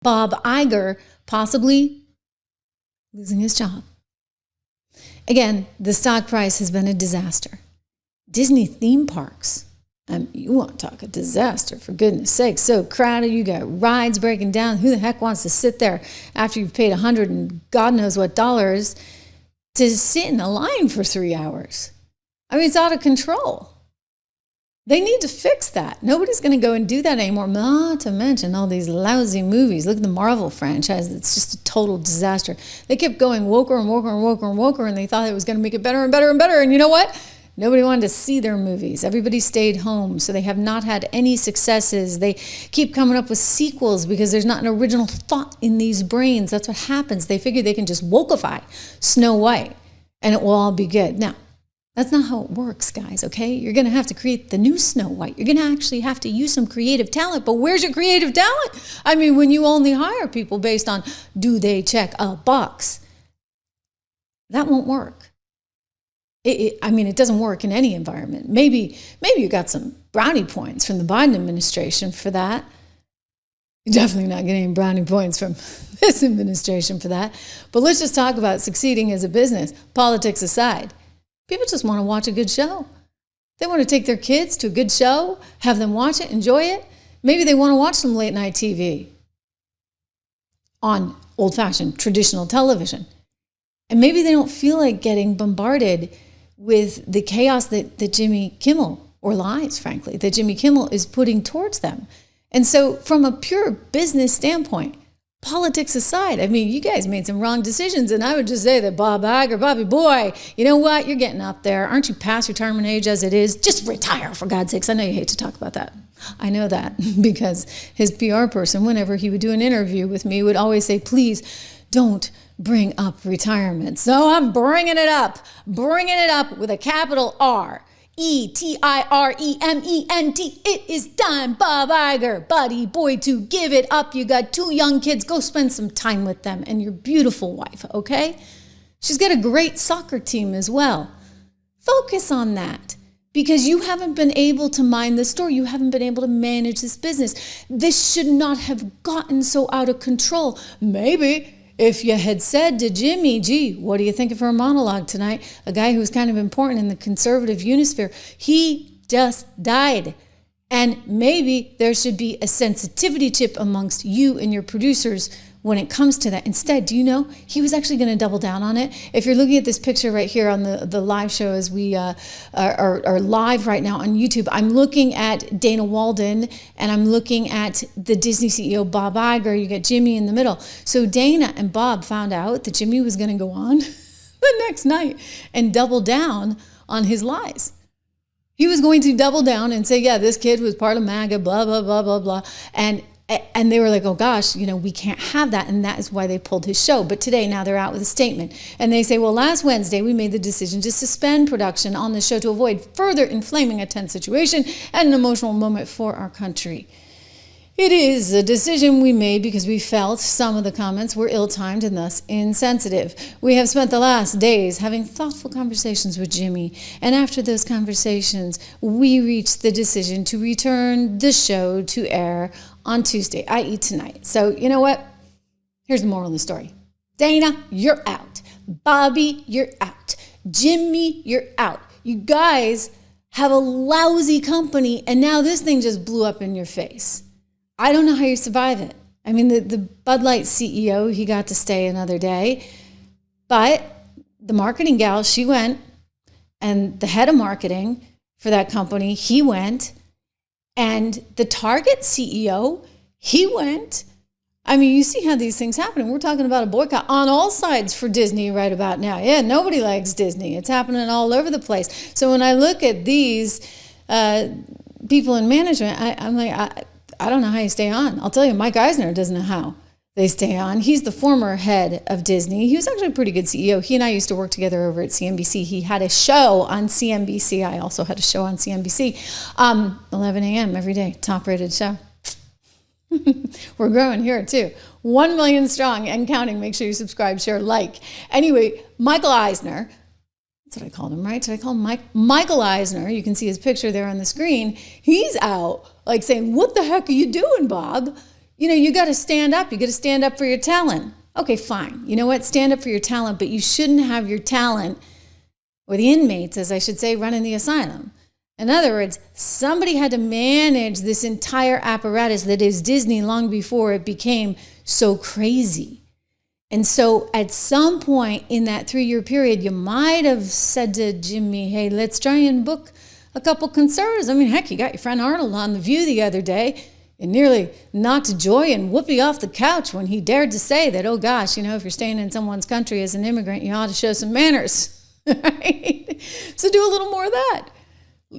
Bob Iger possibly losing his job. Again, the stock price has been a disaster. Disney theme parks. You want to talk a disaster, for goodness sake. So crowded, you got rides breaking down. Who the heck wants to sit there after you've paid $100 and God knows what dollars to sit in a line for 3 hours? I mean, it's out of control. They need to fix that. Nobody's going to go and do that anymore. Not to mention all these lousy movies. Look at the Marvel franchise. It's just a total disaster. They kept going woker and woker and woker and woker, and they thought it was going to make it better and better and better. And you know what? Nobody wanted to see their movies. Everybody stayed home, so they have not had any successes. They keep coming up with sequels because there's not an original thought in these brains. That's what happens. They figure they can just wokeify Snow White, and it will all be good. Now, that's not how it works, guys, okay? You're going to have to create the new Snow White. You're going to actually have to use some creative talent, but where's your creative talent? I mean, when you only hire people based on do they check a box, that won't work. It doesn't work in any environment. Maybe you got some brownie points from the Biden administration for that. You're definitely not getting any brownie points from this administration for that. But let's just talk about succeeding as a business, politics aside. People just want to watch a good show. They want to take their kids to a good show, have them watch it, enjoy it. Maybe they want to watch some late night TV on old-fashioned traditional television. And maybe they don't feel like getting bombarded with the chaos that Jimmy Kimmel, or lies, frankly, that Jimmy Kimmel is putting towards them. And so from a pure business standpoint, politics aside, I mean, you guys made some wrong decisions, and I would just say that Bob Iger, Bobby boy, you know what? You're getting up there. Aren't you past retirement age as it is? Just retire, for God's sakes. I know you hate to talk about that. I know that because his PR person, whenever he would do an interview with me, would always say, please don't bring up retirement. So I'm bringing it up with a capital R. E-T-I-R-E-M-E-N-T. It is time, Bob Iger, buddy boy, to give it up. You got 2 young kids. Go spend some time with them and your beautiful wife, okay? She's got a great soccer team as well. Focus on that because you haven't been able to mind the store. You haven't been able to manage this business. This should not have gotten so out of control. Maybe if you had said to Jimmy, gee, what do you think of her monologue tonight? A guy who's kind of important in the conservative unisphere, he just died. And maybe there should be a sensitivity chip amongst you and your producers when it comes to that. Instead, do you know, he was actually going to double down on it. If you're looking at this picture right here on the live show as we are live right now on YouTube, I'm looking at Dana Walden and I'm looking at the Disney CEO, Bob Iger. You got Jimmy in the middle. So Dana and Bob found out that Jimmy was going to go on the next night and double down on his lies. He was going to double down and say, yeah, this kid was part of MAGA, blah, blah, blah, blah, blah. And they were like, oh gosh, we can't have that. And that is why they pulled his show. But today, now they're out with a statement. And they say, well, last Wednesday, we made the decision to suspend production on the show to avoid further inflaming a tense situation and an emotional moment for our country. It is a decision we made because we felt some of the comments were ill-timed and thus insensitive. We have spent the last days having thoughtful conversations with Jimmy, and after those conversations, we reached the decision to return the show to air on Tuesday, i.e. tonight. So, you know what? Here's the moral of the story. Dana, you're out. Bobby, you're out. Jimmy, you're out. You guys have a lousy company, and now this thing just blew up in your face. I don't know how you survive it. I mean, the Bud Light CEO, he got to stay another day. But the marketing gal, she went. And the head of marketing for that company, he went. And the Target CEO, he went. I mean, you see how these things happen. We're talking about a boycott on all sides for Disney right about now. Yeah, nobody likes Disney. It's happening all over the place. So when I look at these people in management, I'm like, I don't know how you stay on. I'll tell you, Mike Eisner doesn't know how they stay on. He's the former head of Disney. He was actually a pretty good CEO. He and I used to work together over at CNBC. He had a show on CNBC. I also had a show on CNBC. 11 a.m. every day, top-rated show. We're growing here too. 1 million strong and counting. Make sure you subscribe, share, like. Anyway, Michael Eisner, that's what I called him, right? Did I call him Michael Eisner? You can see his picture there on the screen. He's out like saying, what the heck are you doing, Bob? you got to stand up. You got to stand up for your talent. Okay, fine. You know what? Stand up for your talent, but you shouldn't have your talent, or the inmates, as I should say, running the asylum. In other words, somebody had to manage this entire apparatus that is Disney long before it became so crazy. And so at some point in that 3-year period, you might have said to Jimmy, hey, let's try and book a couple conservatives. I mean, heck, you got your friend Arnold on The View the other day and nearly knocked Joy and Whoopi off the couch when he dared to say that, oh gosh, if you're staying in someone's country as an immigrant, you ought to show some manners. Right? So do a little more of that.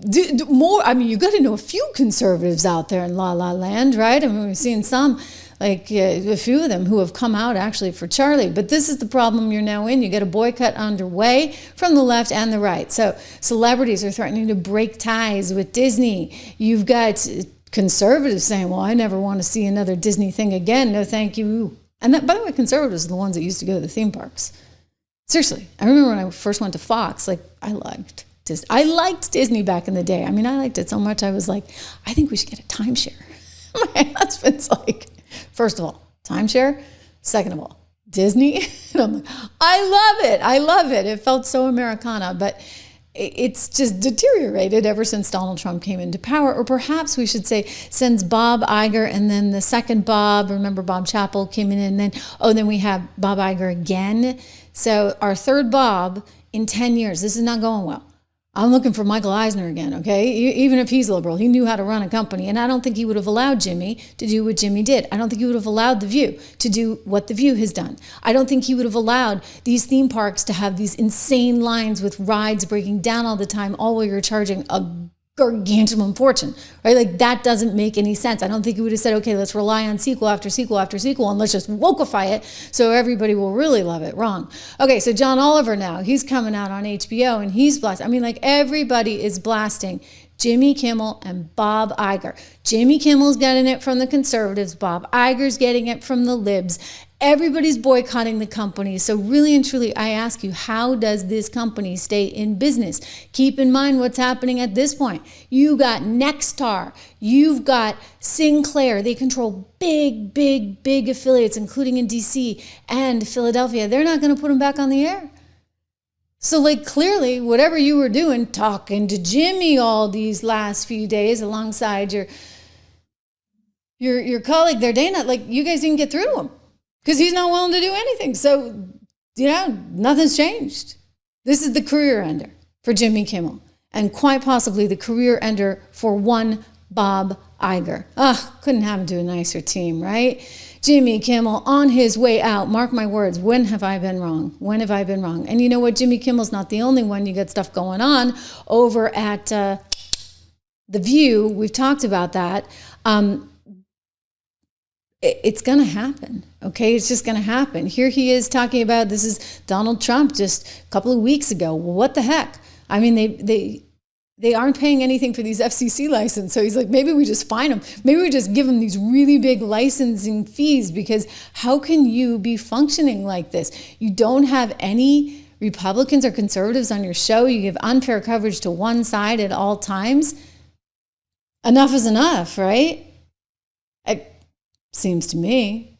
Do more. I mean, you got to know a few conservatives out there in La La Land, right? I mean, we've seen some, like a few of them who have come out actually for Charlie. But this is the problem you're now in. You get a boycott underway from the left and the right. So celebrities are threatening to break ties with Disney. You've got conservatives saying, well, I never want to see another Disney thing again. No, thank you. And that, by the way, conservatives are the ones that used to go to the theme parks. Seriously, I remember when I first went to Fox, I liked Disney. I liked Disney back in the day. I mean, I liked it so much, I was like, I think we should get a timeshare. My husband's like, first of all, timeshare. Second of all, Disney. And I'm like, I love it. It felt so Americana, but it's just deteriorated ever since Donald Trump came into power, or perhaps we should say since Bob Iger and then the second Bob, remember Bob Chappell came in, and then we have Bob Iger again. So our third Bob in 10 years, this is not going well. I'm looking for Michael Eisner again, okay? Even if he's liberal, he knew how to run a company. And I don't think he would have allowed Jimmy to do what Jimmy did. I don't think he would have allowed The View to do what The View has done. I don't think he would have allowed these theme parks to have these insane lines with rides breaking down all the time, all while you're charging a gargantuan fortune, right? Like, that doesn't make any sense. I don't think he would have said, okay, let's rely on sequel after sequel after sequel and let's just wokeify it so everybody will really love it. Wrong. Okay, so John Oliver now, he's coming out on HBO and he's blasting. I mean, like, everybody is blasting Jimmy Kimmel and Bob Iger. Jimmy Kimmel's getting it from the conservatives. Bob Iger's getting it from the libs. Everybody's boycotting the company. So really and truly, I ask you, how does this company stay in business? Keep in mind what's happening at this point. You got Nexstar. You've got Sinclair. They control big, big, big affiliates, including in DC and Philadelphia. They're not going to put them back on the air. So, like, clearly, whatever you were doing, talking to Jimmy all these last few days alongside your colleague there, Dana, like, you guys didn't get through to him because he's not willing to do anything. So, nothing's changed. This is the career ender for Jimmy Kimmel, and quite possibly the career ender for one Bob Iger. Couldn't happen to a nicer team, right? Jimmy Kimmel on his way out. Mark my words. When have I been wrong? When have I been wrong? And you know what? Jimmy Kimmel's not the only one. You got stuff going on over at The View. We've talked about that. It's going to happen. Okay, it's just going to happen. Here he is talking about, this is Donald Trump just a couple of weeks ago. Well, what the heck? I mean, they aren't paying anything for these FCC licenses. So he's like, maybe we just fine them. Maybe we just give them these really big licensing fees, because how can you be functioning like this? You don't have any Republicans or conservatives on your show. You give unfair coverage to one side at all times. Enough is enough, right? It seems to me.